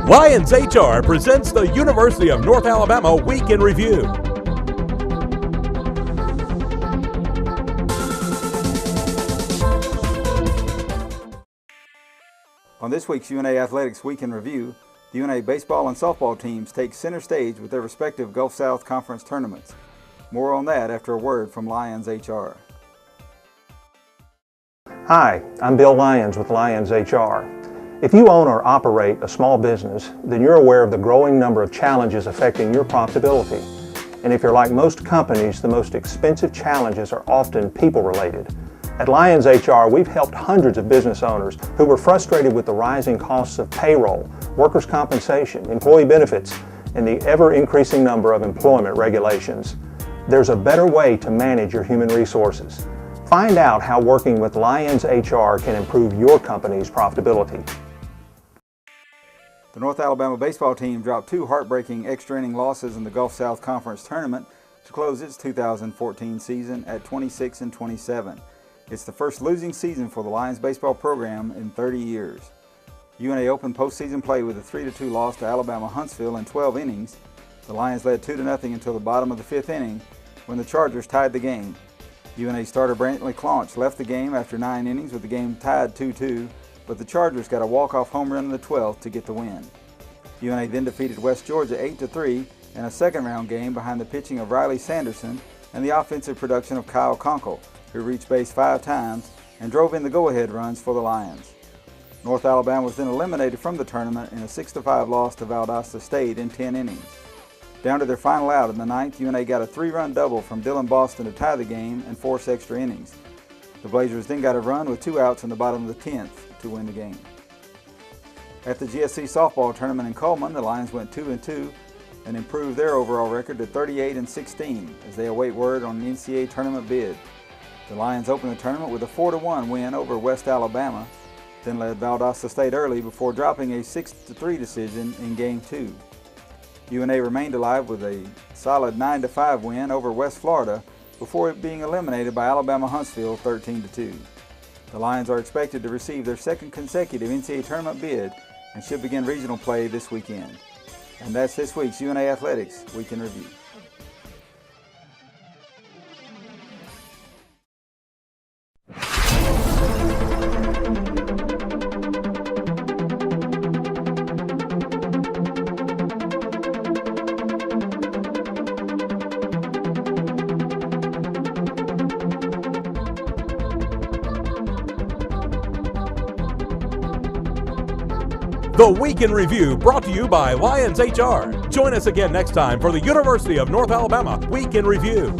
Lions HR presents the University of North Alabama Week in Review. On this week's UNA Athletics Week in Review, the UNA baseball and softball teams take center stage with their respective Gulf South Conference tournaments. More on that after a word from Lions HR. Hi, I'm Bill Lyons with Lions HR. If you own or operate a small business, then you're aware of the growing number of challenges affecting your profitability. And if you're like most companies, the most expensive challenges are often people-related. At Lions HR, we've helped hundreds of business owners who were frustrated with the rising costs of payroll, workers' compensation, employee benefits, and the ever-increasing number of employment regulations. There's a better way to manage your human resources. Find out how working with Lions HR can improve your company's profitability. The North Alabama baseball team dropped two heartbreaking extra inning losses in the Gulf South Conference tournament to close its 2014 season at 26-27. It's the first losing season for the Lions baseball program in 30 years. UNA opened postseason play with a 3-2 loss to Alabama Huntsville in 12 innings. The Lions led 2-0 until the bottom of the fifth inning when the Chargers tied the game. UNA starter Brantley Claunch left the game after 9 innings with the game tied 2-2, but the Chargers got a walk-off home run in the 12th to get the win. UNA then defeated West Georgia 8-3 in a second-round game behind the pitching of Riley Sanderson and the offensive production of Kyle Conkle, who reached base 5 times and drove in the go-ahead runs for the Lions. North Alabama was then eliminated from the tournament in a 6-5 loss to Valdosta State in 10 innings. Down to their final out in the 9th, UNA got a 3-run double from Dylan Boston to tie the game and force extra innings. The Blazers then got a run with 2 outs in the bottom of the 10th to win the game. At the GSC softball tournament in Coleman, the Lions went 2-2 and improved their overall record to 38-16 as they await word on the NCAA tournament bid. The Lions opened the tournament with a 4-1 win over West Alabama, then led Valdosta State early before dropping a 6-3 decision in Game 2. UNA remained alive with a solid 9-5 win over West Florida before being eliminated by Alabama Huntsville 13-2. The Lions are expected to receive their second consecutive NCAA tournament bid and should begin regional play this weekend. And that's this week's UNA Athletics Week in Review. The Week in Review brought to you by Lions HR. Join us again next time for the University of North Alabama Week in Review.